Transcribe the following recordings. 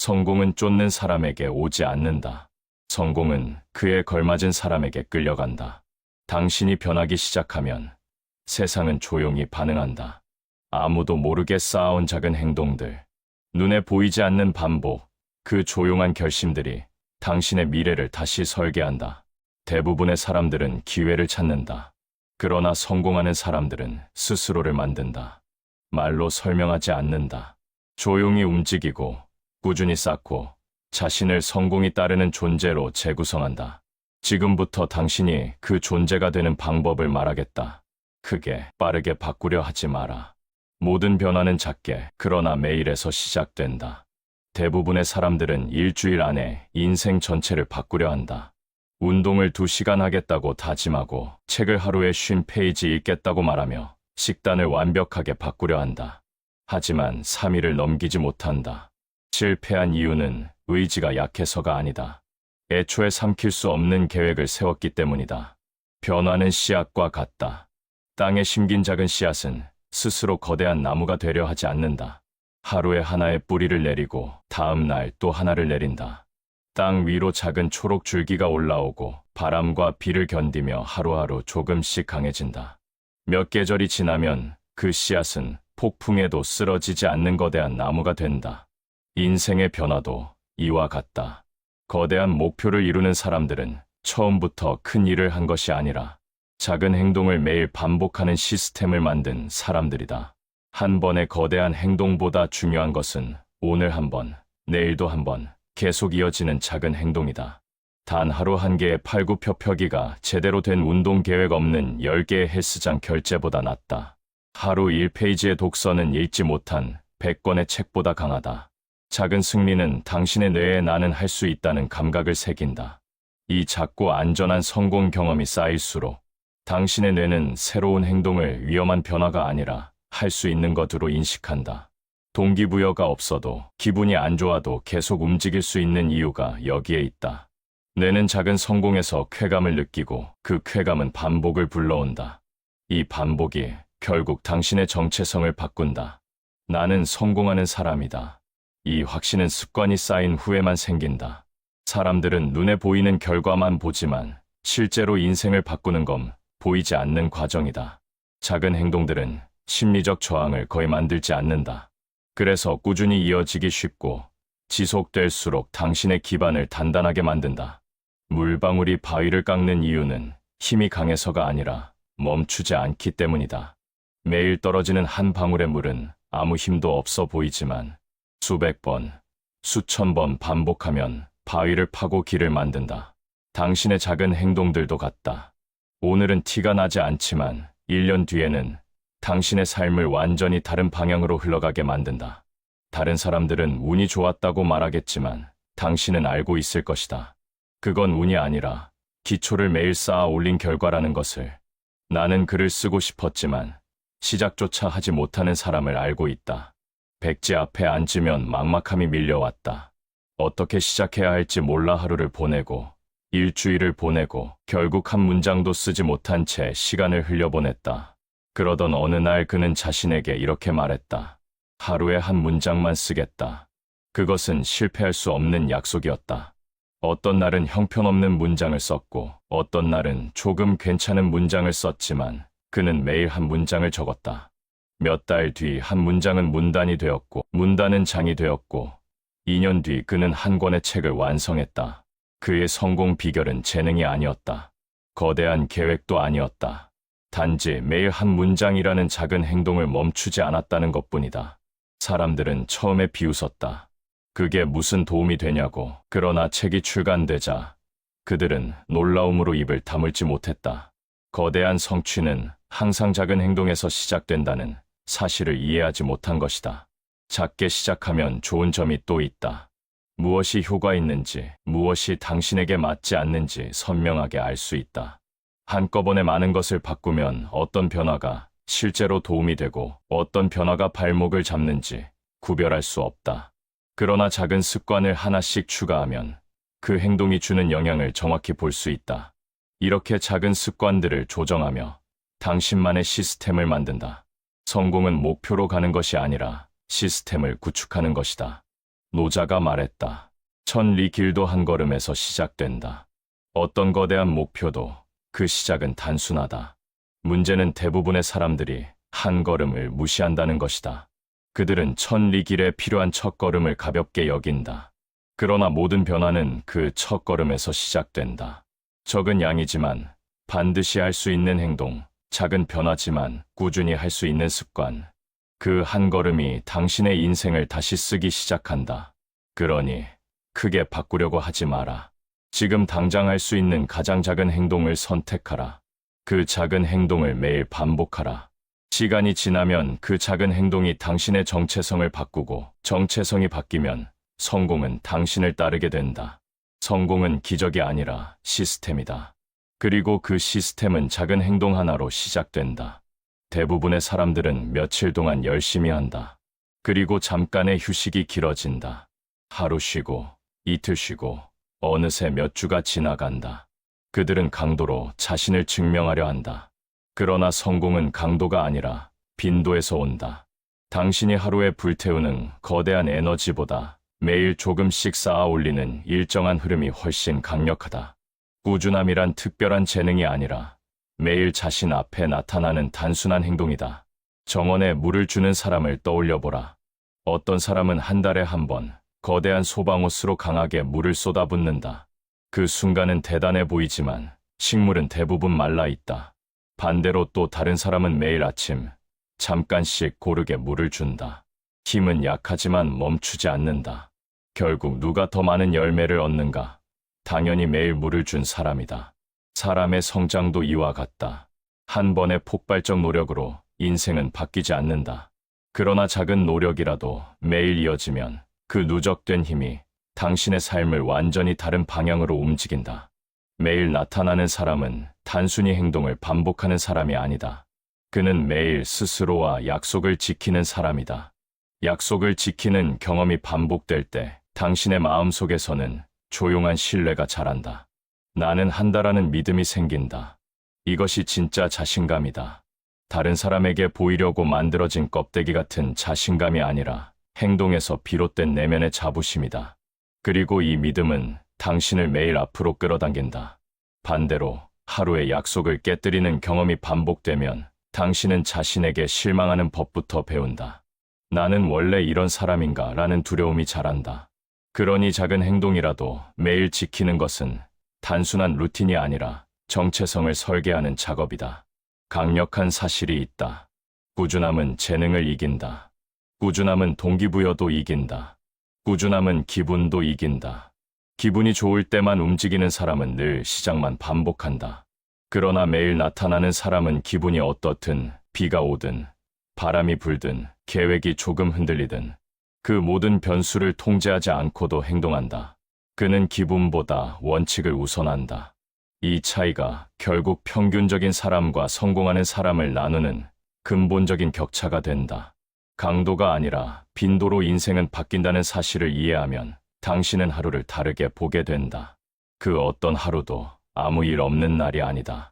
성공은 쫓는 사람에게 오지 않는다. 성공은 그에 걸맞은 사람에게 끌려간다. 당신이 변하기 시작하면 세상은 조용히 반응한다. 아무도 모르게 쌓아온 작은 행동들, 눈에 보이지 않는 반복, 그 조용한 결심들이 당신의 미래를 다시 설계한다. 대부분의 사람들은 기회를 찾는다. 그러나 성공하는 사람들은 스스로를 만든다. 말로 설명하지 않는다. 조용히 움직이고 꾸준히 쌓고 자신을 성공이 따르는 존재로 재구성한다. 지금부터 당신이 그 존재가 되는 방법을 말하겠다. 크게, 빠르게 바꾸려 하지 마라. 모든 변화는 작게, 그러나 매일에서 시작된다. 대부분의 사람들은 일주일 안에 인생 전체를 바꾸려 한다. 운동을 2시간 하겠다고 다짐하고 책을 하루에 50페이지 읽겠다고 말하며 식단을 완벽하게 바꾸려 한다. 하지만 3일을 넘기지 못한다. 실패한 이유는 의지가 약해서가 아니다. 애초에 삼킬 수 없는 계획을 세웠기 때문이다. 변화는 씨앗과 같다. 땅에 심긴 작은 씨앗은 스스로 거대한 나무가 되려 하지 않는다. 하루에 하나의 뿌리를 내리고 다음 날 또 하나를 내린다. 땅 위로 작은 초록 줄기가 올라오고 바람과 비를 견디며 하루하루 조금씩 강해진다. 몇 계절이 지나면 그 씨앗은 폭풍에도 쓰러지지 않는 거대한 나무가 된다. 인생의 변화도 이와 같다. 거대한 목표를 이루는 사람들은 처음부터 큰 일을 한 것이 아니라 작은 행동을 매일 반복하는 시스템을 만든 사람들이다. 한 번의 거대한 행동보다 중요한 것은 오늘 한 번, 내일도 한 번, 계속 이어지는 작은 행동이다. 단 하루 한 개의 팔굽혀펴기가 제대로 된 운동 계획 없는 10개의 헬스장 결제보다 낫다. 하루 1페이지의 독서는 읽지 못한 100권의 책보다 강하다. 작은 승리는 당신의 뇌에 나는 할 수 있다는 감각을 새긴다. 이 작고 안전한 성공 경험이 쌓일수록 당신의 뇌는 새로운 행동을 위험한 변화가 아니라 할 수 있는 것으로 인식한다. 동기부여가 없어도 기분이 안 좋아도 계속 움직일 수 있는 이유가 여기에 있다. 뇌는 작은 성공에서 쾌감을 느끼고 그 쾌감은 반복을 불러온다. 이 반복이 결국 당신의 정체성을 바꾼다. 나는 성공하는 사람이다. 이 확신은 습관이 쌓인 후에만 생긴다. 사람들은 눈에 보이는 결과만 보지만 실제로 인생을 바꾸는 건 보이지 않는 과정이다. 작은 행동들은 심리적 저항을 거의 만들지 않는다. 그래서 꾸준히 이어지기 쉽고 지속될수록 당신의 기반을 단단하게 만든다. 물방울이 바위를 깎는 이유는 힘이 강해서가 아니라 멈추지 않기 때문이다. 매일 떨어지는 한 방울의 물은 아무 힘도 없어 보이지만 수백 번, 수천 번 반복하면 바위를 파고 길을 만든다. 당신의 작은 행동들도 같다. 오늘은 티가 나지 않지만 1년 뒤에는 당신의 삶을 완전히 다른 방향으로 흘러가게 만든다. 다른 사람들은 운이 좋았다고 말하겠지만 당신은 알고 있을 것이다. 그건 운이 아니라 기초를 매일 쌓아 올린 결과라는 것을. 나는 글을 쓰고 싶었지만 시작조차 하지 못하는 사람을 알고 있다. 백지 앞에 앉으면 막막함이 밀려왔다. 어떻게 시작해야 할지 몰라 하루를 보내고 일주일을 보내고 결국 한 문장도 쓰지 못한 채 시간을 흘려보냈다. 그러던 어느 날 그는 자신에게 이렇게 말했다. 하루에 한 문장만 쓰겠다. 그것은 실패할 수 없는 약속이었다. 어떤 날은 형편없는 문장을 썼고 어떤 날은 조금 괜찮은 문장을 썼지만 그는 매일 한 문장을 적었다. 몇 달 뒤 한 문장은 문단이 되었고 문단은 장이 되었고 2년 뒤 그는 한 권의 책을 완성했다. 그의 성공 비결은 재능이 아니었다. 거대한 계획도 아니었다. 단지 매일 한 문장이라는 작은 행동을 멈추지 않았다는 것뿐이다. 사람들은 처음에 비웃었다. 그게 무슨 도움이 되냐고. 그러나 책이 출간되자 그들은 놀라움으로 입을 다물지 못했다. 거대한 성취는 항상 작은 행동에서 시작된다는 사실을 이해하지 못한 것이다. 작게 시작하면 좋은 점이 또 있다. 무엇이 효과 있는지, 무엇이 당신에게 맞지 않는지 선명하게 알 수 있다. 한꺼번에 많은 것을 바꾸면 어떤 변화가 실제로 도움이 되고 어떤 변화가 발목을 잡는지 구별할 수 없다. 그러나 작은 습관을 하나씩 추가하면 그 행동이 주는 영향을 정확히 볼 수 있다. 이렇게 작은 습관들을 조정하며 당신만의 시스템을 만든다. 성공은 목표로 가는 것이 아니라 시스템을 구축하는 것이다. 노자가 말했다. 천리 길도 한 걸음에서 시작된다. 어떤 거대한 목표도 그 시작은 단순하다. 문제는 대부분의 사람들이 한 걸음을 무시한다는 것이다. 그들은 천리 길에 필요한 첫걸음을 가볍게 여긴다. 그러나 모든 변화는 그 첫걸음에서 시작된다. 적은 양이지만 반드시 할 수 있는 행동, 작은 변화지만 꾸준히 할 수 있는 습관. 그 한 걸음이 당신의 인생을 다시 쓰기 시작한다. 그러니 크게 바꾸려고 하지 마라. 지금 당장 할 수 있는 가장 작은 행동을 선택하라. 그 작은 행동을 매일 반복하라. 시간이 지나면 그 작은 행동이 당신의 정체성을 바꾸고 정체성이 바뀌면 성공은 당신을 따르게 된다. 성공은 기적이 아니라 시스템이다. 그리고 그 시스템은 작은 행동 하나로 시작된다. 대부분의 사람들은 며칠 동안 열심히 한다. 그리고 잠깐의 휴식이 길어진다. 하루 쉬고 이틀 쉬고 어느새 몇 주가 지나간다. 그들은 강도로 자신을 증명하려 한다. 그러나 성공은 강도가 아니라 빈도에서 온다. 당신이 하루에 불태우는 거대한 에너지보다 매일 조금씩 쌓아 올리는 일정한 흐름이 훨씬 강력하다. 꾸준함이란 특별한 재능이 아니라 매일 자신 앞에 나타나는 단순한 행동이다. 정원에 물을 주는 사람을 떠올려보라. 어떤 사람은 한 달에 한 번 거대한 소방호스로 강하게 물을 쏟아붓는다. 그 순간은 대단해 보이지만 식물은 대부분 말라 있다. 반대로 또 다른 사람은 매일 아침 잠깐씩 고르게 물을 준다. 힘은 약하지만 멈추지 않는다. 결국 누가 더 많은 열매를 얻는가? 당연히 매일 물을 준 사람이다. 사람의 성장도 이와 같다. 한 번의 폭발적 노력으로 인생은 바뀌지 않는다. 그러나 작은 노력이라도 매일 이어지면 그 누적된 힘이 당신의 삶을 완전히 다른 방향으로 움직인다. 매일 나타나는 사람은 단순히 행동을 반복하는 사람이 아니다. 그는 매일 스스로와 약속을 지키는 사람이다. 약속을 지키는 경험이 반복될 때 당신의 마음속에서는 조용한 신뢰가 자란다. 나는 한다라는 믿음이 생긴다. 이것이 진짜 자신감이다. 다른 사람에게 보이려고 만들어진 껍데기 같은 자신감이 아니라 행동에서 비롯된 내면의 자부심이다. 그리고 이 믿음은 당신을 매일 앞으로 끌어당긴다. 반대로 하루의 약속을 깨뜨리는 경험이 반복되면 당신은 자신에게 실망하는 법부터 배운다. 나는 원래 이런 사람인가 라는 두려움이 자란다. 그러니 작은 행동이라도 매일 지키는 것은 단순한 루틴이 아니라 정체성을 설계하는 작업이다. 강력한 사실이 있다. 꾸준함은 재능을 이긴다. 꾸준함은 동기부여도 이긴다. 꾸준함은 기분도 이긴다. 기분이 좋을 때만 움직이는 사람은 늘 시작만 반복한다. 그러나 매일 나타나는 사람은 기분이 어떻든 비가 오든 바람이 불든 계획이 조금 흔들리든 그 모든 변수를 통제하지 않고도 행동한다. 그는 기분보다 원칙을 우선한다. 이 차이가 결국 평균적인 사람과 성공하는 사람을 나누는 근본적인 격차가 된다. 강도가 아니라 빈도로 인생은 바뀐다는 사실을 이해하면 당신은 하루를 다르게 보게 된다. 그 어떤 하루도 아무 일 없는 날이 아니다.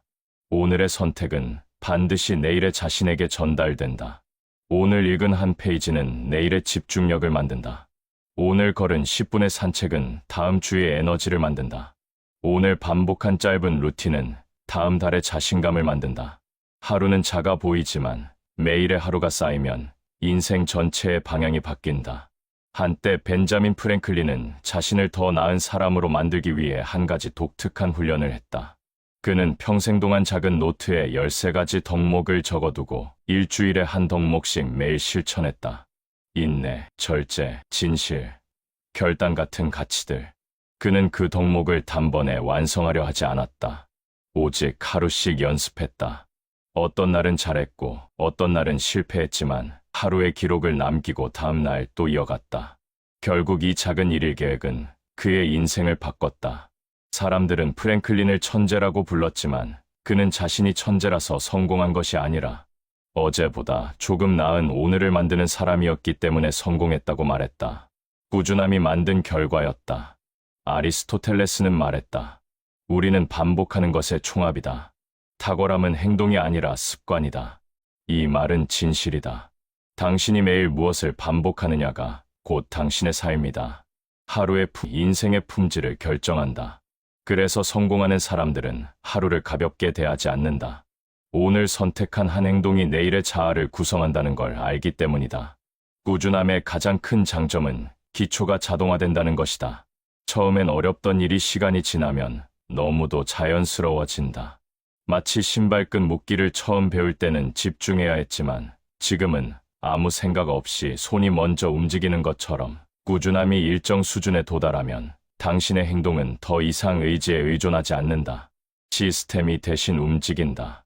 오늘의 선택은 반드시 내일의 자신에게 전달된다. 오늘 읽은 한 페이지는 내일의 집중력을 만든다. 오늘 걸은 10분의 산책은 다음 주의 에너지를 만든다. 오늘 반복한 짧은 루틴은 다음 달의 자신감을 만든다. 하루는 작아 보이지만 매일의 하루가 쌓이면 인생 전체의 방향이 바뀐다. 한때 벤자민 프랭클린은 자신을 더 나은 사람으로 만들기 위해 한 가지 독특한 훈련을 했다. 그는 평생 동안 작은 노트에 13가지 덕목을 적어두고 일주일에 한 덕목씩 매일 실천했다. 인내, 절제, 진실, 결단 같은 가치들. 그는 그 덕목을 단번에 완성하려 하지 않았다. 오직 하루씩 연습했다. 어떤 날은 잘했고 어떤 날은 실패했지만 하루의 기록을 남기고 다음 날 또 이어갔다. 결국 이 작은 일일 계획은 그의 인생을 바꿨다. 사람들은 프랭클린을 천재라고 불렀지만 그는 자신이 천재라서 성공한 것이 아니라 어제보다 조금 나은 오늘을 만드는 사람이었기 때문에 성공했다고 말했다. 꾸준함이 만든 결과였다. 아리스토텔레스는 말했다. 우리는 반복하는 것의 총합이다. 탁월함은 행동이 아니라 습관이다. 이 말은 진실이다. 당신이 매일 무엇을 반복하느냐가 곧 당신의 삶이다. 인생의 품질을 결정한다. 그래서 성공하는 사람들은 하루를 가볍게 대하지 않는다. 오늘 선택한 한 행동이 내일의 자아를 구성한다는 걸 알기 때문이다. 꾸준함의 가장 큰 장점은 기초가 자동화된다는 것이다. 처음엔 어렵던 일이 시간이 지나면 너무도 자연스러워진다. 마치 신발끈 묶기를 처음 배울 때는 집중해야 했지만 지금은 아무 생각 없이 손이 먼저 움직이는 것처럼 꾸준함이 일정 수준에 도달하면 당신의 행동은 더 이상 의지에 의존하지 않는다. 시스템이 대신 움직인다.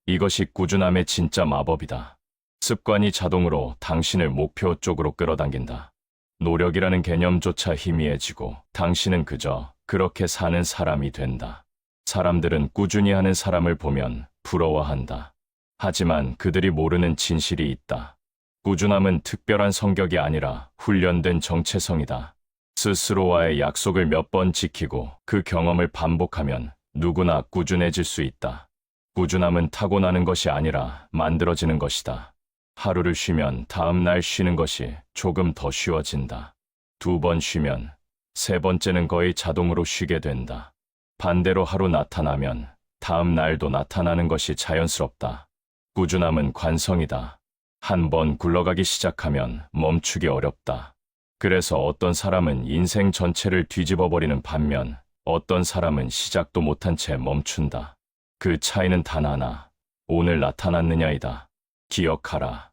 이것이 꾸준함의 진짜 마법이다. 습관이 자동으로 당신을 목표 쪽으로 끌어당긴다. 노력이라는 개념조차 희미해지고 당신은 그저 그렇게 사는 사람이 된다. 사람들은 꾸준히 하는 사람을 보면 부러워한다. 하지만 그들이 모르는 진실이 있다. 꾸준함은 특별한 성격이 아니라 훈련된 정체성이다. 스스로와의 약속을 몇 번 지키고 그 경험을 반복하면 누구나 꾸준해질 수 있다. 꾸준함은 타고나는 것이 아니라 만들어지는 것이다. 하루를 쉬면 다음 날 쉬는 것이 조금 더 쉬워진다. 2번 쉬면 3번째는 거의 자동으로 쉬게 된다. 반대로 하루 나타나면 다음 날도 나타나는 것이 자연스럽다. 꾸준함은 관성이다. 한 번 굴러가기 시작하면 멈추기 어렵다. 그래서 어떤 사람은 인생 전체를 뒤집어버리는 반면 어떤 사람은 시작도 못한 채 멈춘다. 그 차이는 단 하나, 오늘 나타났느냐이다. 기억하라.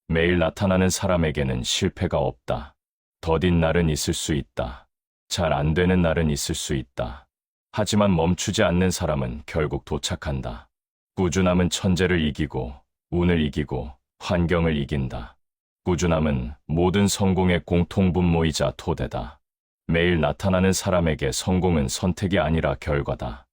매일 나타나는 사람에게는 실패가 없다. 더딘 날은 있을 수 있다. 잘 안 되는 날은 있을 수 있다. 하지만 멈추지 않는 사람은 결국 도착한다. 꾸준함은 천재를 이기고 운을 이기고 환경을 이긴다. 꾸준함은 모든 성공의 공통분모이자 토대다. 매일 나타나는 사람에게 성공은 선택이 아니라 결과다.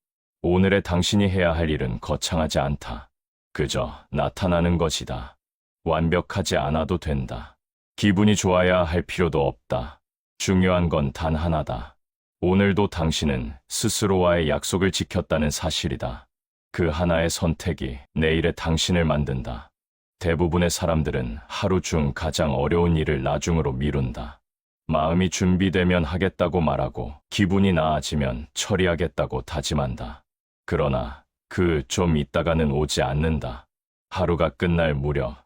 오늘의 당신이 해야 할 일은 거창하지 않다. 그저 나타나는 것이다. 완벽하지 않아도 된다. 기분이 좋아야 할 필요도 없다. 중요한 건 단 하나다. 오늘도 당신은 스스로와의 약속을 지켰다는 사실이다. 그 하나의 선택이 내일의 당신을 만든다. 대부분의 사람들은 하루 중 가장 어려운 일을 나중으로 미룬다. 마음이 준비되면 하겠다고 말하고 기분이 나아지면 처리하겠다고 다짐한다. 그러나 그 좀 있다가는 오지 않는다. 하루가 끝날 무렵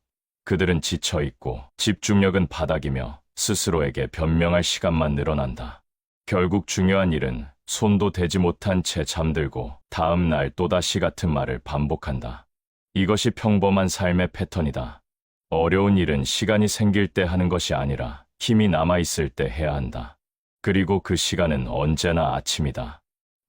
그들은 지쳐있고 집중력은 바닥이며 스스로에게 변명할 시간만 늘어난다. 결국 중요한 일은 손도 대지 못한 채 잠들고 다음 날 또다시 같은 말을 반복한다. 이것이 평범한 삶의 패턴이다. 어려운 일은 시간이 생길 때 하는 것이 아니라 힘이 남아있을 때 해야 한다. 그리고 그 시간은 언제나 아침이다.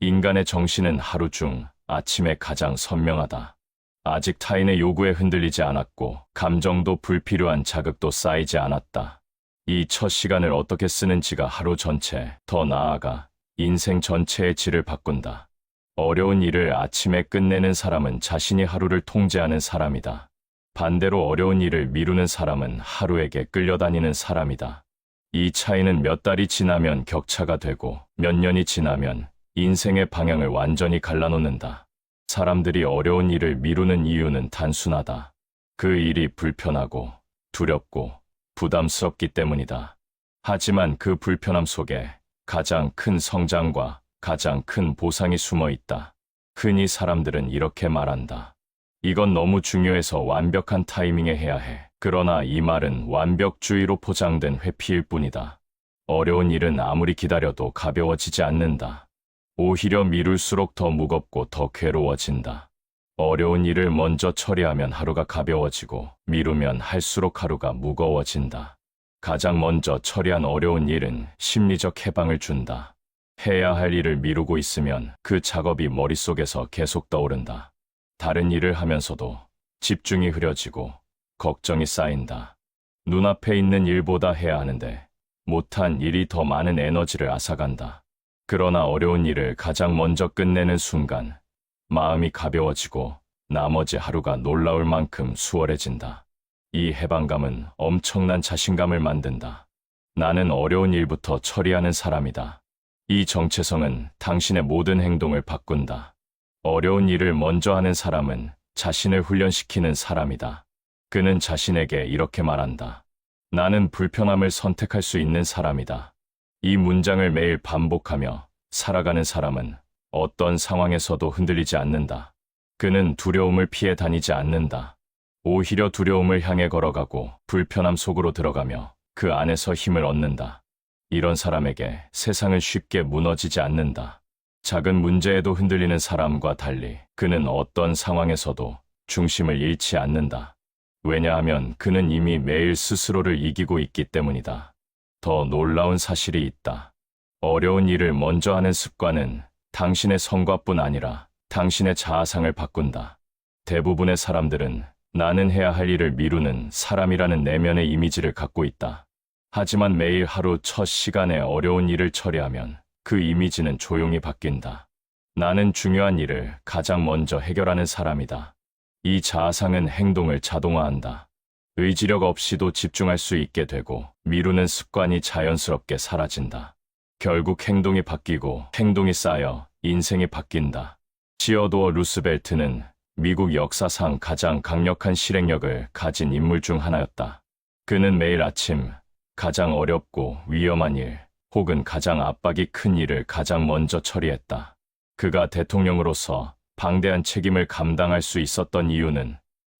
인간의 정신은 하루 중 아침에 가장 선명하다. 아직 타인의 요구에 흔들리지 않았고 감정도 불필요한 자극도 쌓이지 않았다. 이 첫 시간을 어떻게 쓰는지가 하루 전체, 더 나아가 인생 전체의 질을 바꾼다. 어려운 일을 아침에 끝내는 사람은 자신이 하루를 통제하는 사람이다. 반대로 어려운 일을 미루는 사람은 하루에게 끌려다니는 사람이다. 이 차이는 몇 달이 지나면 격차가 되고 몇 년이 지나면 인생의 방향을 완전히 갈라놓는다. 사람들이 어려운 일을 미루는 이유는 단순하다. 그 일이 불편하고 두렵고 부담스럽기 때문이다. 하지만 그 불편함 속에 가장 큰 성장과 가장 큰 보상이 숨어 있다. 흔히 사람들은 이렇게 말한다. 이건 너무 중요해서 완벽한 타이밍에 해야 해. 그러나 이 말은 완벽주의로 포장된 회피일 뿐이다. 어려운 일은 아무리 기다려도 가벼워지지 않는다. 오히려 미룰수록 더 무겁고 더 괴로워진다. 어려운 일을 먼저 처리하면 하루가 가벼워지고 미루면 할수록 하루가 무거워진다. 가장 먼저 처리한 어려운 일은 심리적 해방을 준다. 해야 할 일을 미루고 있으면 그 작업이 머릿속에서 계속 떠오른다. 다른 일을 하면서도 집중이 흐려지고 걱정이 쌓인다. 눈앞에 있는 일보다 해야 하는데 못한 일이 더 많은 에너지를 앗아간다. 그러나 어려운 일을 가장 먼저 끝내는 순간 마음이 가벼워지고 나머지 하루가 놀라울 만큼 수월해진다. 이 해방감은 엄청난 자신감을 만든다. 나는 어려운 일부터 처리하는 사람이다. 이 정체성은 당신의 모든 행동을 바꾼다. 어려운 일을 먼저 하는 사람은 자신을 훈련시키는 사람이다. 그는 자신에게 이렇게 말한다. 나는 불편함을 선택할 수 있는 사람이다. 이 문장을 매일 반복하며 살아가는 사람은 어떤 상황에서도 흔들리지 않는다. 그는 두려움을 피해 다니지 않는다. 오히려 두려움을 향해 걸어가고 불편함 속으로 들어가며 그 안에서 힘을 얻는다. 이런 사람에게 세상은 쉽게 무너지지 않는다. 작은 문제에도 흔들리는 사람과 달리 그는 어떤 상황에서도 중심을 잃지 않는다. 왜냐하면 그는 이미 매일 스스로를 이기고 있기 때문이다. 더 놀라운 사실이 있다. 어려운 일을 먼저 하는 습관은 당신의 성과뿐 아니라 당신의 자아상을 바꾼다. 대부분의 사람들은 나는 해야 할 일을 미루는 사람이라는 내면의 이미지를 갖고 있다. 하지만 매일 하루 첫 시간에 어려운 일을 처리하면 그 이미지는 조용히 바뀐다. 나는 중요한 일을 가장 먼저 해결하는 사람이다. 이 자아상은 행동을 자동화한다. 의지력 없이도 집중할 수 있게 되고 미루는 습관이 자연스럽게 사라진다. 결국 행동이 바뀌고 행동이 쌓여 인생이 바뀐다. 시어도어 루스벨트는 미국 역사상 가장 강력한 실행력을 가진 인물 중 하나였다. 그는 매일 아침 가장 어렵고 위험한 일 혹은 가장 압박이 큰 일을 가장 먼저 처리했다. 그가 대통령으로서 방대한 책임을 감당할 수 있었던 이유는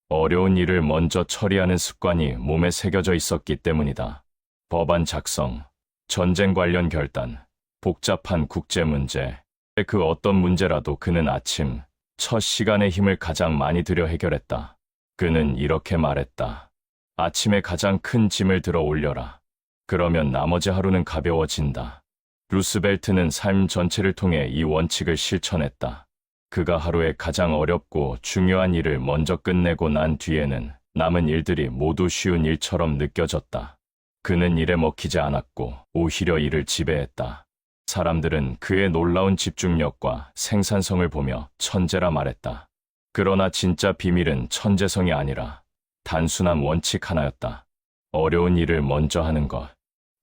어려운 일을 먼저 처리하는 습관이 몸에 새겨져 있었기 때문이다. 법안 작성, 전쟁 관련 결단, 복잡한 국제 문제, 그 어떤 문제라도 그는 아침 첫 시간에 힘을 가장 많이 들여 해결했다. 그는 이렇게 말했다. 아침에 가장 큰 짐을 들어 올려라. 그러면 나머지 하루는 가벼워진다. 루스벨트는 삶 전체를 통해 이 원칙을 실천했다. 그가 하루에 가장 어렵고 중요한 일을 먼저 끝내고 난 뒤에는 남은 일들이 모두 쉬운 일처럼 느껴졌다. 그는 일에 먹히지 않았고 오히려 일을 지배했다. 사람들은 그의 놀라운 집중력과 생산성을 보며 천재라 말했다. 그러나 진짜 비밀은 천재성이 아니라 단순한 원칙 하나였다. 어려운 일을 먼저 하는 것.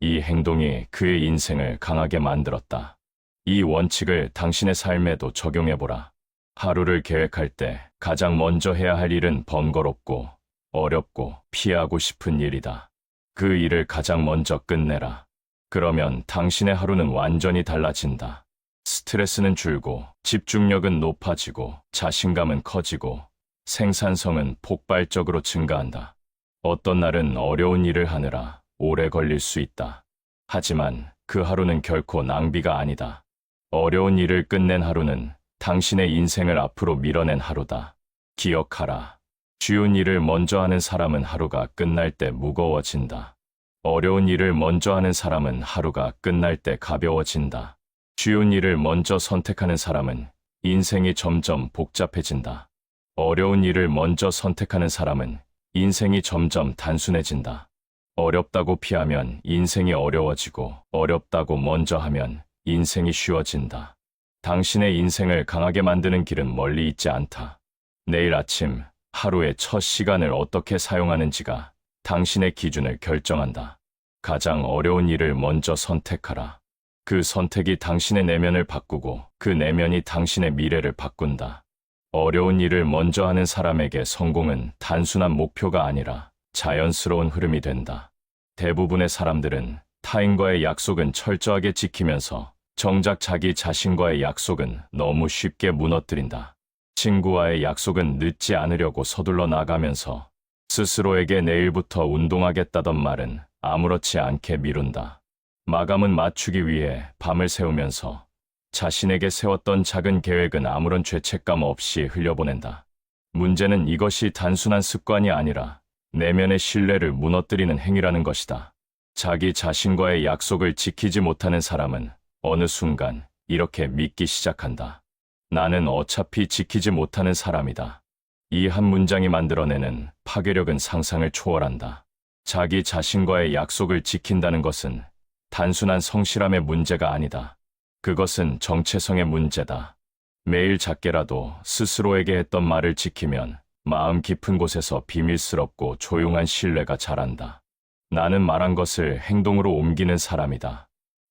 이 행동이 그의 인생을 강하게 만들었다. 이 원칙을 당신의 삶에도 적용해보라. 하루를 계획할 때 가장 먼저 해야 할 일은 번거롭고 어렵고 피하고 싶은 일이다. 그 일을 가장 먼저 끝내라. 그러면 당신의 하루는 완전히 달라진다. 스트레스는 줄고 집중력은 높아지고 자신감은 커지고 생산성은 폭발적으로 증가한다. 어떤 날은 어려운 일을 하느라 오래 걸릴 수 있다. 하지만 그 하루는 결코 낭비가 아니다. 어려운 일을 끝낸 하루는 당신의 인생을 앞으로 밀어낸 하루다. 기억하라. 쉬운 일을 먼저 하는 사람은 하루가 끝날 때 무거워진다. 어려운 일을 먼저 하는 사람은 하루가 끝날 때 가벼워진다. 쉬운 일을 먼저 선택하는 사람은 인생이 점점 복잡해진다. 어려운 일을 먼저 선택하는 사람은 인생이 점점 단순해진다. 어렵다고 피하면 인생이 어려워지고 어렵다고 먼저 하면 인생이 쉬워진다. 당신의 인생을 강하게 만드는 길은 멀리 있지 않다. 내일 아침 하루의 첫 시간을 어떻게 사용하는지가 당신의 기준을 결정한다. 가장 어려운 일을 먼저 선택하라. 그 선택이 당신의 내면을 바꾸고 그 내면이 당신의 미래를 바꾼다. 어려운 일을 먼저 하는 사람에게 성공은 단순한 목표가 아니라 자연스러운 흐름이 된다. 대부분의 사람들은 타인과의 약속은 철저하게 지키면서 정작 자기 자신과의 약속은 너무 쉽게 무너뜨린다. 친구와의 약속은 늦지 않으려고 서둘러 나가면서 스스로에게 내일부터 운동하겠다던 말은 아무렇지 않게 미룬다. 마감은 맞추기 위해 밤을 새우면서 자신에게 세웠던 작은 계획은 아무런 죄책감 없이 흘려보낸다. 문제는 이것이 단순한 습관이 아니라 내면의 신뢰를 무너뜨리는 행위라는 것이다. 자기 자신과의 약속을 지키지 못하는 사람은 어느 순간 이렇게 믿기 시작한다. 나는 어차피 지키지 못하는 사람이다. 이 한 문장이 만들어내는 파괴력은 상상을 초월한다. 자기 자신과의 약속을 지킨다는 것은 단순한 성실함의 문제가 아니다. 그것은 정체성의 문제다. 매일 작게라도 스스로에게 했던 말을 지키면 마음 깊은 곳에서 비밀스럽고 조용한 신뢰가 자란다. 나는 말한 것을 행동으로 옮기는 사람이다.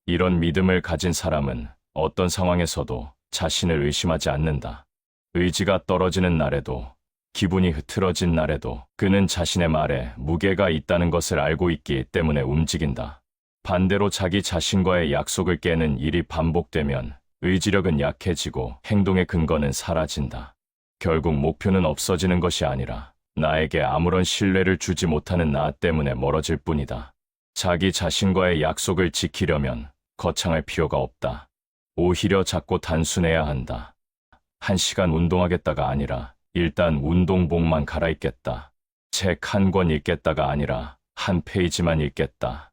이런 믿음을 가진 사람은 어떤 상황에서도 자신을 의심하지 않는다. 의지가 떨어지는 날에도 기분이 흐트러진 날에도 그는 자신의 말에 무게가 있다는 것을 알고 있기 때문에 움직인다. 반대로 자기 자신과의 약속을 깨는 일이 반복되면 의지력은 약해지고 행동의 근거는 사라진다. 결국 목표는 없어지는 것이 아니라 나에게 아무런 신뢰를 주지 못하는 나 때문에 멀어질 뿐이다. 자기 자신과의 약속을 지키려면 거창할 필요가 없다. 오히려 작고 단순해야 한다. 1시간 운동하겠다가 아니라 일단 운동복만 갈아입겠다. 책 한 권 읽겠다가 아니라 한 페이지만 읽겠다.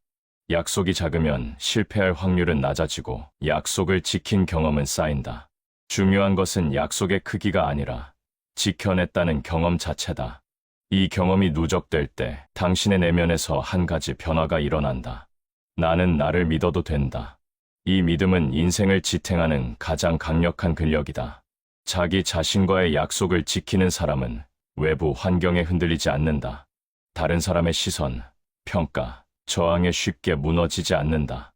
약속이 작으면 실패할 확률은 낮아지고 약속을 지킨 경험은 쌓인다. 중요한 것은 약속의 크기가 아니라 지켜냈다는 경험 자체다. 이 경험이 누적될 때 당신의 내면에서 한 가지 변화가 일어난다. 나는 나를 믿어도 된다. 이 믿음은 인생을 지탱하는 가장 강력한 근력이다. 자기 자신과의 약속을 지키는 사람은 외부 환경에 흔들리지 않는다. 다른 사람의 시선, 평가, 저항에 쉽게 무너지지 않는다.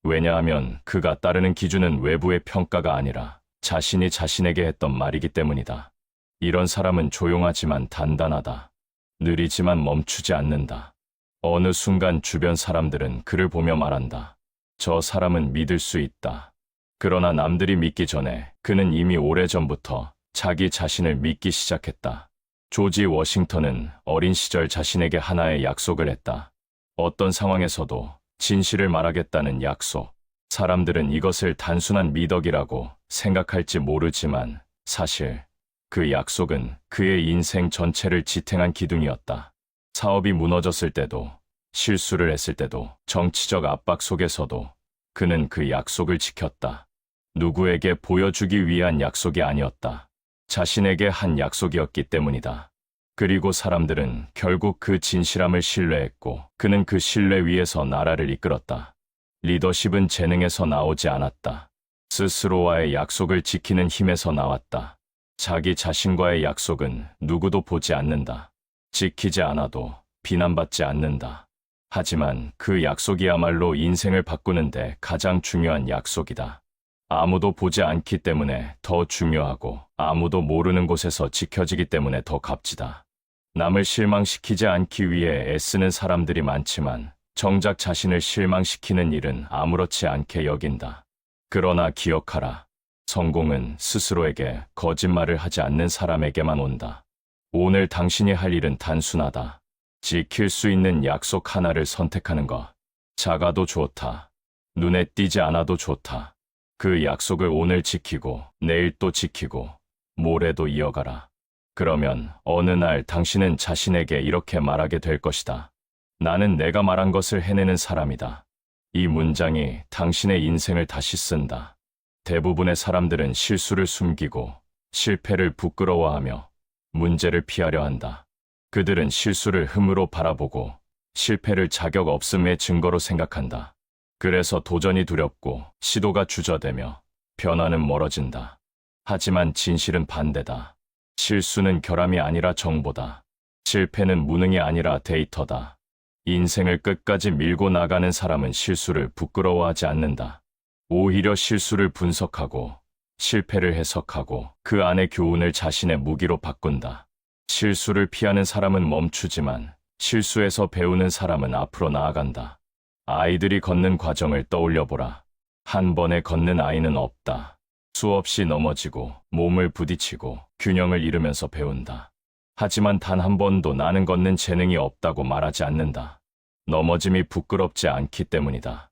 왜냐하면 그가 따르는 기준은 외부의 평가가 아니라 자신이 자신에게 했던 말이기 때문이다. 이런 사람은 조용하지만 단단하다. 느리지만 멈추지 않는다. 어느 순간 주변 사람들은 그를 보며 말한다. 저 사람은 믿을 수 있다. 그러나 남들이 믿기 전에 그는 이미 오래전부터 자기 자신을 믿기 시작했다. 조지 워싱턴은 어린 시절 자신에게 하나의 약속을 했다. 어떤 상황에서도 진실을 말하겠다는 약속. 사람들은 이것을 단순한 미덕이라고 생각할지 모르지만 사실 그 약속은 그의 인생 전체를 지탱한 기둥이었다. 사업이 무너졌을 때도, 실수를 했을 때도, 정치적 압박 속에서도 그는 그 약속을 지켰다. 누구에게 보여주기 위한 약속이 아니었다. 자신에게 한 약속이었기 때문이다. 그리고 사람들은 결국 그 진실함을 신뢰했고 그는 그 신뢰 위에서 나라를 이끌었다. 리더십은 재능에서 나오지 않았다. 스스로와의 약속을 지키는 힘에서 나왔다. 자기 자신과의 약속은 누구도 보지 않는다. 지키지 않아도 비난받지 않는다. 하지만 그 약속이야말로 인생을 바꾸는데 가장 중요한 약속이다. 아무도 보지 않기 때문에 더 중요하고 아무도 모르는 곳에서 지켜지기 때문에 더 값지다. 남을 실망시키지 않기 위해 애쓰는 사람들이 많지만 정작 자신을 실망시키는 일은 아무렇지 않게 여긴다. 그러나 기억하라. 성공은 스스로에게 거짓말을 하지 않는 사람에게만 온다. 오늘 당신이 할 일은 단순하다. 지킬 수 있는 약속 하나를 선택하는 것. 작아도 좋다. 눈에 띄지 않아도 좋다. 그 약속을 오늘 지키고 내일 또 지키고 모레도 이어가라. 그러면 어느 날 당신은 자신에게 이렇게 말하게 될 것이다. 나는 내가 말한 것을 해내는 사람이다. 이 문장이 당신의 인생을 다시 쓴다. 대부분의 사람들은 실수를 숨기고 실패를 부끄러워하며 문제를 피하려 한다. 그들은 실수를 흠으로 바라보고 실패를 자격 없음의 증거로 생각한다. 그래서 도전이 두렵고 시도가 주저되며 변화는 멀어진다. 하지만 진실은 반대다. 실수는 결함이 아니라 정보다. 실패는 무능이 아니라 데이터다. 인생을 끝까지 밀고 나가는 사람은 실수를 부끄러워하지 않는다. 오히려 실수를 분석하고 실패를 해석하고 그 안의 교훈을 자신의 무기로 바꾼다. 실수를 피하는 사람은 멈추지만 실수에서 배우는 사람은 앞으로 나아간다. 아이들이 걷는 과정을 떠올려보라. 한 번에 걷는 아이는 없다. 수없이 넘어지고 몸을 부딪히고 균형을 잃으면서 배운다. 하지만 단 한 번도 나는 걷는 재능이 없다고 말하지 않는다. 넘어짐이 부끄럽지 않기 때문이다.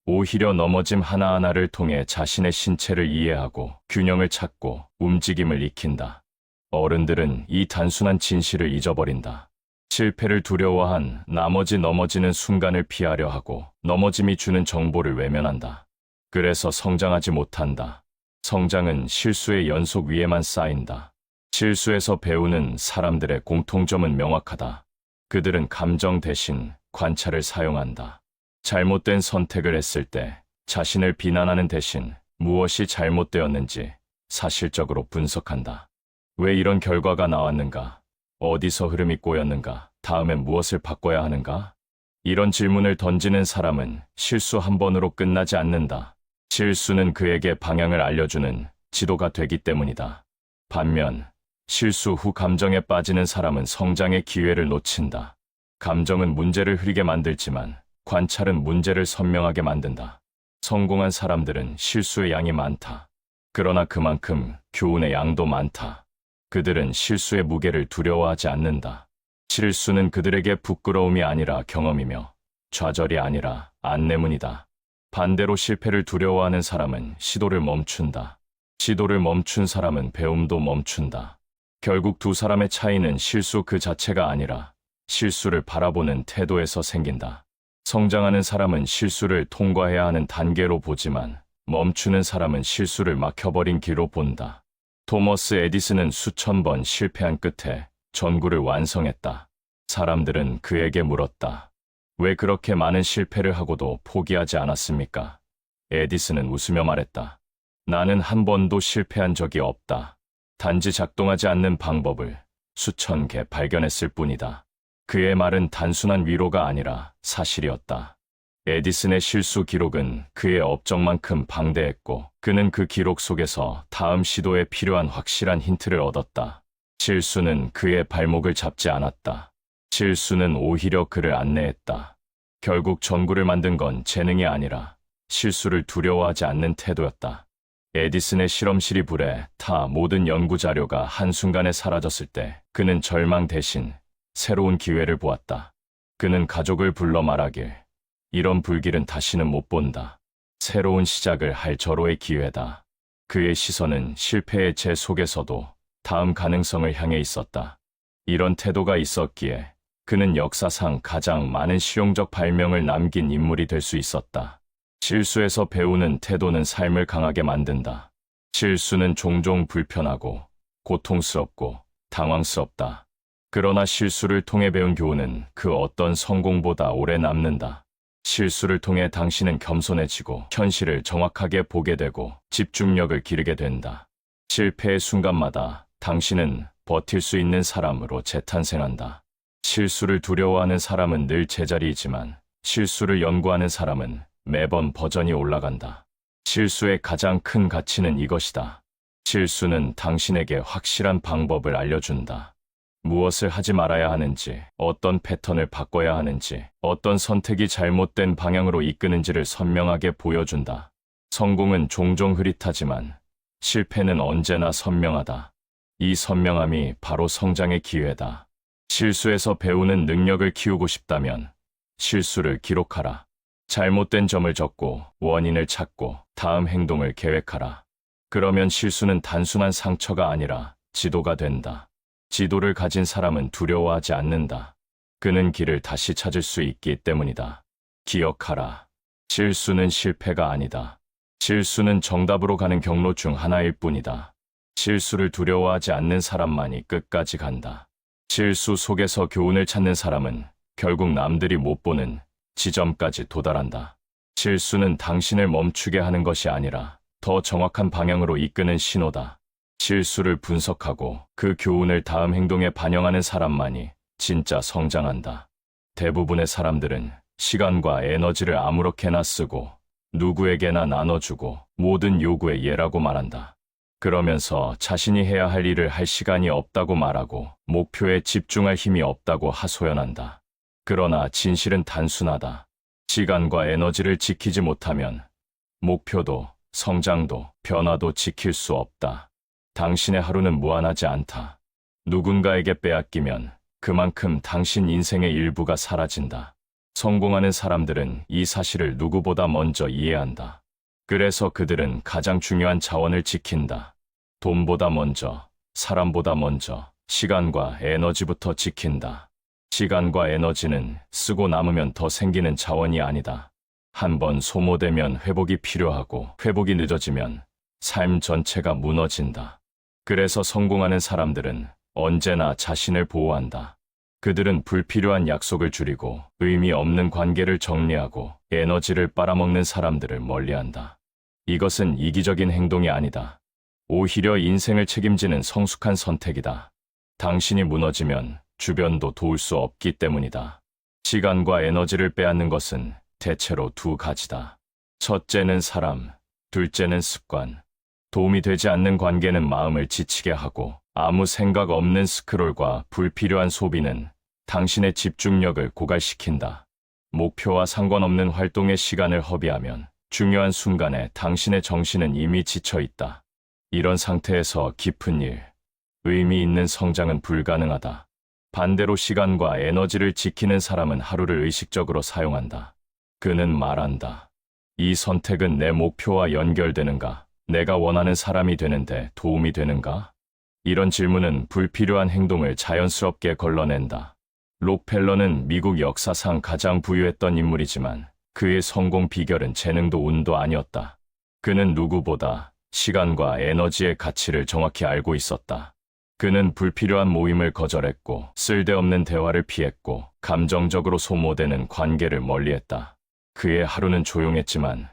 오히려 넘어짐 하나하나를 통해 자신의 신체를 이해하고 균형을 찾고 움직임을 익힌다. 어른들은 이 단순한 진실을 잊어버린다. 실패를 두려워한 나머지 넘어지는 순간을 피하려 하고 넘어짐이 주는 정보를 외면한다. 그래서 성장하지 못한다. 성장은 실수의 연속 위에만 쌓인다. 실수에서 배우는 사람들의 공통점은 명확하다. 그들은 감정 대신 관찰을 사용한다. 잘못된 선택을 했을 때 자신을 비난하는 대신 무엇이 잘못되었는지 사실적으로 분석한다. 왜 이런 결과가 나왔는가? 어디서 흐름이 꼬였는가? 다음엔 무엇을 바꿔야 하는가? 이런 질문을 던지는 사람은 실수 한 번으로 끝나지 않는다. 실수는 그에게 방향을 알려주는 지도가 되기 때문이다. 반면 실수 후 감정에 빠지는 사람은 성장의 기회를 놓친다. 감정은 문제를 흐리게 만들지만 관찰은 문제를 선명하게 만든다. 성공한 사람들은 실수의 양이 많다. 그러나 그만큼 교훈의 양도 많다. 그들은 실수의 무게를 두려워하지 않는다. 실수는 그들에게 부끄러움이 아니라 경험이며 좌절이 아니라 안내문이다. 반대로 실패를 두려워하는 사람은 시도를 멈춘다. 시도를 멈춘 사람은 배움도 멈춘다. 결국 두 사람의 차이는 실수 그 자체가 아니라 실수를 바라보는 태도에서 생긴다. 성장하는 사람은 실수를 통과해야 하는 단계로 보지만 멈추는 사람은 실수를 막혀버린 길로 본다. 토머스 에디슨은 수천 번 실패한 끝에 전구를 완성했다. 사람들은 그에게 물었다. 왜 그렇게 많은 실패를 하고도 포기하지 않았습니까? 에디슨은 웃으며 말했다. 나는 한 번도 실패한 적이 없다. 단지 작동하지 않는 방법을 수천 개 발견했을 뿐이다. 그의 말은 단순한 위로가 아니라 사실이었다. 에디슨의 실수 기록은 그의 업적만큼 방대했고 그는 그 기록 속에서 다음 시도에 필요한 확실한 힌트를 얻었다. 실수는 그의 발목을 잡지 않았다. 실수는 오히려 그를 안내했다. 결국 전구를 만든 건 재능이 아니라 실수를 두려워하지 않는 태도였다. 에디슨의 실험실이 불에 타 모든 연구 자료가 한순간에 사라졌을 때 그는 절망 대신 새로운 기회를 보았다. 그는 가족을 불러 말하길, 이런 불길은 다시는 못 본다. 새로운 시작을 할 절호의 기회다. 그의 시선은 실패의 재 속에서도 다음 가능성을 향해 있었다. 이런 태도가 있었기에 그는 역사상 가장 많은 실용적 발명을 남긴 인물이 될 수 있었다. 실수에서 배우는 태도는 삶을 강하게 만든다. 실수는 종종 불편하고 고통스럽고 당황스럽다. 그러나 실수를 통해 배운 교훈은 그 어떤 성공보다 오래 남는다. 실수를 통해 당신은 겸손해지고 현실을 정확하게 보게 되고 집중력을 기르게 된다. 실패의 순간마다 당신은 버틸 수 있는 사람으로 재탄생한다. 실수를 두려워하는 사람은 늘 제자리이지만 실수를 연구하는 사람은 매번 버전이 올라간다. 실수의 가장 큰 가치는 이것이다. 실수는 당신에게 확실한 방법을 알려준다. 무엇을 하지 말아야 하는지, 어떤 패턴을 바꿔야 하는지, 어떤 선택이 잘못된 방향으로 이끄는지를 선명하게 보여준다. 성공은 종종 흐릿하지만 실패는 언제나 선명하다. 이 선명함이 바로 성장의 기회다. 실수에서 배우는 능력을 키우고 싶다면 실수를 기록하라. 잘못된 점을 적고 원인을 찾고 다음 행동을 계획하라. 그러면 실수는 단순한 상처가 아니라 지도가 된다. 지도를 가진 사람은 두려워하지 않는다. 그는 길을 다시 찾을 수 있기 때문이다. 기억하라. 실수는 실패가 아니다. 실수는 정답으로 가는 경로 중 하나일 뿐이다. 실수를 두려워하지 않는 사람만이 끝까지 간다. 실수 속에서 교훈을 찾는 사람은 결국 남들이 못 보는 지점까지 도달한다. 실수는 당신을 멈추게 하는 것이 아니라 더 정확한 방향으로 이끄는 신호다. 실수를 분석하고 그 교훈을 다음 행동에 반영하는 사람만이 진짜 성장한다. 대부분의 사람들은 시간과 에너지를 아무렇게나 쓰고 누구에게나 나눠주고 모든 요구에 예라고 말한다. 그러면서 자신이 해야 할 일을 할 시간이 없다고 말하고 목표에 집중할 힘이 없다고 하소연한다. 그러나 진실은 단순하다. 시간과 에너지를 지키지 못하면 목표도 성장도 변화도 지킬 수 없다. 당신의 하루는 무한하지 않다. 누군가에게 빼앗기면 그만큼 당신 인생의 일부가 사라진다. 성공하는 사람들은 이 사실을 누구보다 먼저 이해한다. 그래서 그들은 가장 중요한 자원을 지킨다. 돈보다 먼저, 사람보다 먼저, 시간과 에너지부터 지킨다. 시간과 에너지는 쓰고 남으면 더 생기는 자원이 아니다. 한번 소모되면 회복이 필요하고 회복이 늦어지면 삶 전체가 무너진다. 그래서 성공하는 사람들은 언제나 자신을 보호한다. 그들은 불필요한 약속을 줄이고 의미 없는 관계를 정리하고 에너지를 빨아먹는 사람들을 멀리한다. 이것은 이기적인 행동이 아니다. 오히려 인생을 책임지는 성숙한 선택이다. 당신이 무너지면 주변도 도울 수 없기 때문이다. 시간과 에너지를 빼앗는 것은 대체로 두 가지다. 첫째는 사람, 둘째는 습관. 도움이 되지 않는 관계는 마음을 지치게 하고 아무 생각 없는 스크롤과 불필요한 소비는 당신의 집중력을 고갈시킨다. 목표와 상관없는 활동에 시간을 허비하면 중요한 순간에 당신의 정신은 이미 지쳐 있다. 이런 상태에서 깊은 일, 의미 있는 성장은 불가능하다. 반대로 시간과 에너지를 지키는 사람은 하루를 의식적으로 사용한다. 그는 말한다. 이 선택은 내 목표와 연결되는가? 내가 원하는 사람이 되는데 도움이 되는가? 이런 질문은 불필요한 행동을 자연스럽게 걸러낸다. 록펠러는 미국 역사상 가장 부유했던 인물이지만 그의 성공 비결은 재능도 운도 아니었다. 그는 누구보다 시간과 에너지의 가치를 정확히 알고 있었다. 그는 불필요한 모임을 거절했고 쓸데없는 대화를 피했고 감정적으로 소모되는 관계를 멀리했다. 그의 하루는 조용했지만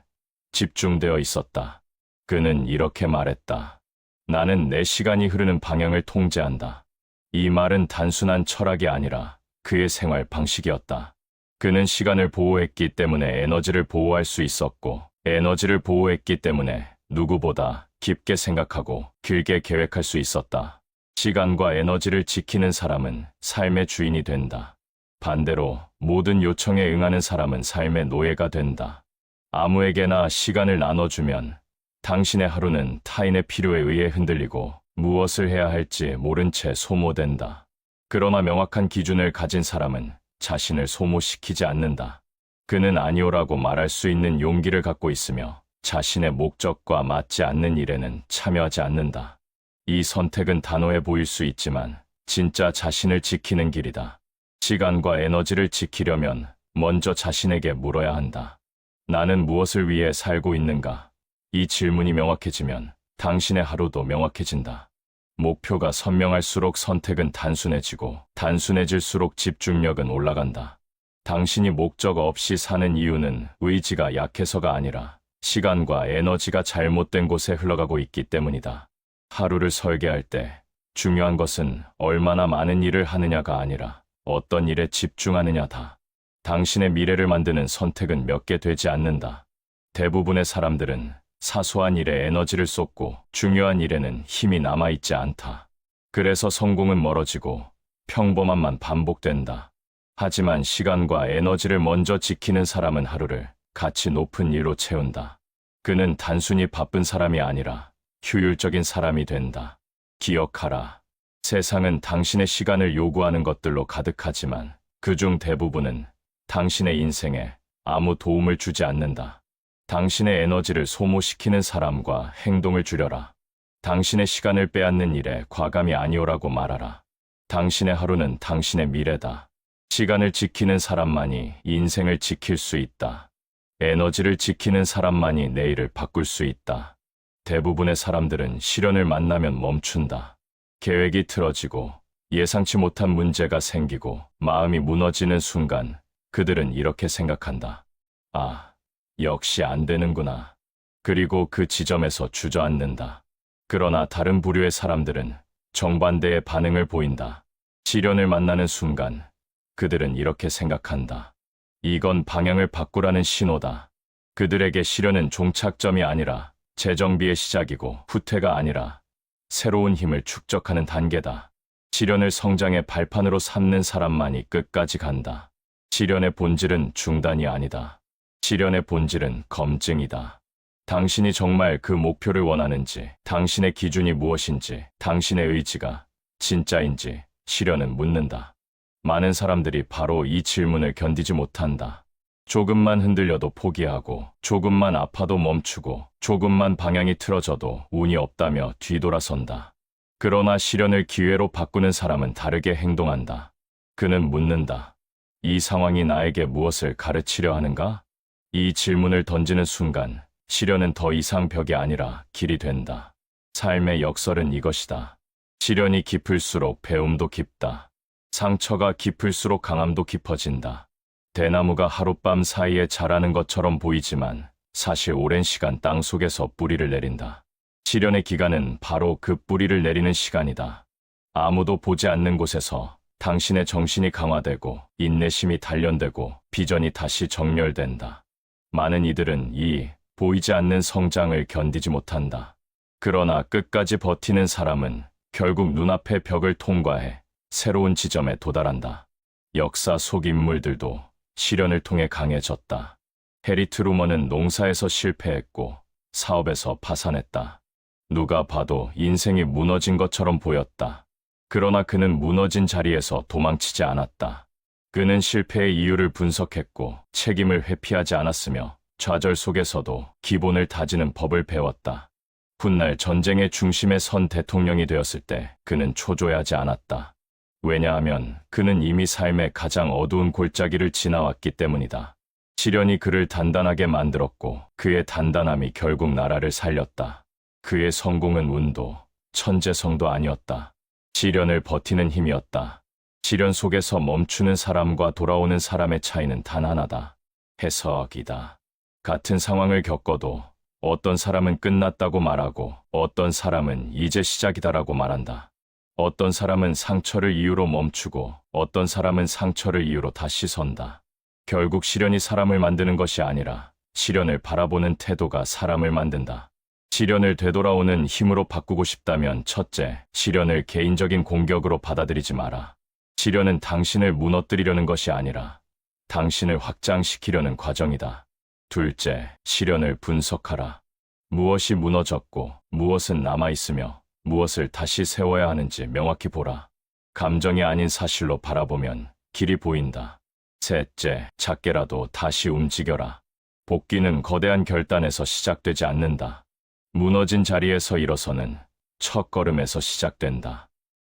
집중되어 있었다. 그는 이렇게 말했다. 나는 내 시간이 흐르는 방향을 통제한다. 이 말은 단순한 철학이 아니라 그의 생활 방식이었다. 그는 시간을 보호했기 때문에 에너지를 보호할 수 있었고, 에너지를 보호했기 때문에 누구보다 깊게 생각하고 길게 계획할 수 있었다. 시간과 에너지를 지키는 사람은 삶의 주인이 된다. 반대로 모든 요청에 응하는 사람은 삶의 노예가 된다. 아무에게나 시간을 나눠주면 당신의 하루는 타인의 필요에 의해 흔들리고 무엇을 해야 할지 모른 채 소모된다. 그러나 명확한 기준을 가진 사람은 자신을 소모시키지 않는다. 그는 아니오라고 말할 수 있는 용기를 갖고 있으며 자신의 목적과 맞지 않는 일에는 참여하지 않는다. 이 선택은 단호해 보일 수 있지만 진짜 자신을 지키는 길이다. 시간과 에너지를 지키려면 먼저 자신에게 물어야 한다. 나는 무엇을 위해 살고 있는가? 이 질문이 명확해지면 당신의 하루도 명확해진다. 목표가 선명할수록 선택은 단순해지고 단순해질수록 집중력은 올라간다. 당신이 목적 없이 사는 이유는 의지가 약해서가 아니라 시간과 에너지가 잘못된 곳에 흘러가고 있기 때문이다. 하루를 설계할 때 중요한 것은 얼마나 많은 일을 하느냐가 아니라 어떤 일에 집중하느냐다. 당신의 미래를 만드는 선택은 몇 개 되지 않는다. 대부분의 사람들은 사소한 일에 에너지를 쏟고 중요한 일에는 힘이 남아있지 않다. 그래서 성공은 멀어지고 평범함만 반복된다. 하지만 시간과 에너지를 먼저 지키는 사람은 하루를 가치 높은 일로 채운다. 그는 단순히 바쁜 사람이 아니라 효율적인 사람이 된다. 기억하라. 세상은 당신의 시간을 요구하는 것들로 가득하지만 그중 대부분은 당신의 인생에 아무 도움을 주지 않는다. 당신의 에너지를 소모시키는 사람과 행동을 줄여라. 당신의 시간을 빼앗는 일에 과감히 아니오라고 말하라. 당신의 하루는 당신의 미래다. 시간을 지키는 사람만이 인생을 지킬 수 있다. 에너지를 지키는 사람만이 내일을 바꿀 수 있다. 대부분의 사람들은 시련을 만나면 멈춘다. 계획이 틀어지고 예상치 못한 문제가 생기고 마음이 무너지는 순간 그들은 이렇게 생각한다. 아, 역시 안 되는구나. 그리고 그 지점에서 주저앉는다. 그러나 다른 부류의 사람들은 정반대의 반응을 보인다. 시련을 만나는 순간 그들은 이렇게 생각한다. 이건 방향을 바꾸라는 신호다. 그들에게 시련은 종착점이 아니라 재정비의 시작이고 후퇴가 아니라 새로운 힘을 축적하는 단계다. 시련을 성장의 발판으로 삼는 사람만이 끝까지 간다. 시련의 본질은 중단이 아니다. 시련의 본질은 검증이다. 당신이 정말 그 목표를 원하는지, 당신의 기준이 무엇인지, 당신의 의지가 진짜인지 시련은 묻는다. 많은 사람들이 바로 이 질문을 견디지 못한다. 조금만 흔들려도 포기하고, 조금만 아파도 멈추고, 조금만 방향이 틀어져도 운이 없다며 뒤돌아선다. 그러나 시련을 기회로 바꾸는 사람은 다르게 행동한다. 그는 묻는다. 이 상황이 나에게 무엇을 가르치려 하는가? 이 질문을 던지는 순간 시련은 더 이상 벽이 아니라 길이 된다. 삶의 역설은 이것이다. 시련이 깊을수록 배움도 깊다. 상처가 깊을수록 강함도 깊어진다. 대나무가 하룻밤 사이에 자라는 것처럼 보이지만 사실 오랜 시간 땅 속에서 뿌리를 내린다. 시련의 기간은 바로 그 뿌리를 내리는 시간이다. 아무도 보지 않는 곳에서 당신의 정신이 강화되고 인내심이 단련되고 비전이 다시 정렬된다. 많은 이들은 이 보이지 않는 성장을 견디지 못한다. 그러나 끝까지 버티는 사람은 결국 눈앞의 벽을 통과해 새로운 지점에 도달한다. 역사 속 인물들도 시련을 통해 강해졌다. 해리 트루먼은 농사에서 실패했고 사업에서 파산했다. 누가 봐도 인생이 무너진 것처럼 보였다. 그러나 그는 무너진 자리에서 도망치지 않았다. 그는 실패의 이유를 분석했고 책임을 회피하지 않았으며 좌절 속에서도 기본을 다지는 법을 배웠다. 훗날 전쟁의 중심에 선 대통령이 되었을 때 그는 초조해하지 않았다. 왜냐하면 그는 이미 삶의 가장 어두운 골짜기를 지나왔기 때문이다. 시련이 그를 단단하게 만들었고 그의 단단함이 결국 나라를 살렸다. 그의 성공은 운도 천재성도 아니었다. 시련을 버티는 힘이었다. 시련 속에서 멈추는 사람과 돌아오는 사람의 차이는 단 하나다. 해석이다. 같은 상황을 겪어도 어떤 사람은 끝났다고 말하고 어떤 사람은 이제 시작이다라고 말한다. 어떤 사람은 상처를 이유로 멈추고 어떤 사람은 상처를 이유로 다시 선다. 결국 시련이 사람을 만드는 것이 아니라 시련을 바라보는 태도가 사람을 만든다. 시련을 되돌아오는 힘으로 바꾸고 싶다면 첫째, 시련을 개인적인 공격으로 받아들이지 마라. 시련은 당신을 무너뜨리려는 것이 아니라 당신을 확장시키려는 과정이다. 둘째, 시련을 분석하라. 무엇이 무너졌고 무엇은 남아있으며 무엇을 다시 세워야 하는지 명확히 보라. 감정이 아닌 사실로 바라보면 길이 보인다. 셋째, 작게라도 다시 움직여라. 복귀는 거대한 결단에서 시작되지 않는다. 무너진 자리에서 일어서는 첫걸음에서 시작된다.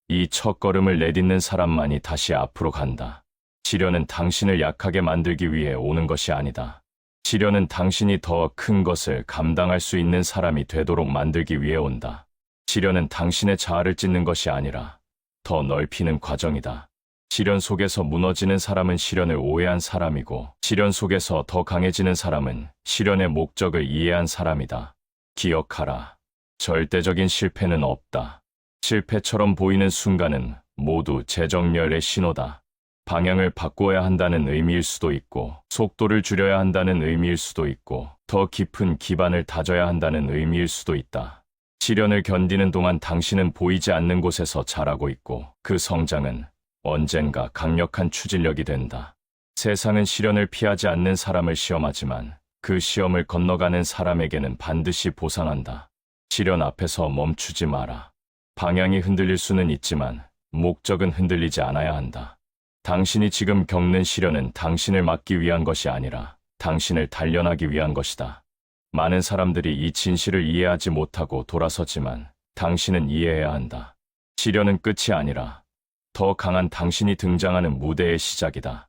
이 첫걸음을 내딛는 사람만이 다시 앞으로 간다. 시련은 당신을 약하게 만들기 위해 오는 것이 아니다. 시련은 당신이 더 큰 것을 감당할 수 있는 사람이 되도록 만들기 위해 온다. 시련은 당신의 자아를 찢는 것이 아니라 더 넓히는 과정이다. 시련 속에서 무너지는 사람은 시련을 오해한 사람이고 시련 속에서 더 강해지는 사람은 시련의 목적을 이해한 사람이다. 기억하라. 절대적인 실패는 없다. 실패처럼 보이는 순간은 모두 재정렬의 신호다. 방향을 바꿔야 한다는 의미일 수도 있고 속도를 줄여야 한다는 의미일 수도 있고 더 깊은 기반을 다져야 한다는 의미일 수도 있다. 시련을 견디는 동안 당신은 보이지 않는 곳에서 자라고 있고 그 성장은 언젠가 강력한 추진력이 된다. 세상은 시련을 피하지 않는 사람을 시험하지만 그 시험을 건너가는 사람에게는 반드시 보상한다. 시련 앞에서 멈추지 마라. 방향이 흔들릴 수는 있지만 목적은 흔들리지 않아야 한다. 당신이 지금 겪는 시련은 당신을 막기 위한 것이 아니라 당신을 단련하기 위한 것이다. 많은 사람들이 이 진실을 이해하지 못하고 돌아서지만 당신은 이해해야 한다. 시련은 끝이 아니라 더 강한 당신이 등장하는 무대의 시작이다.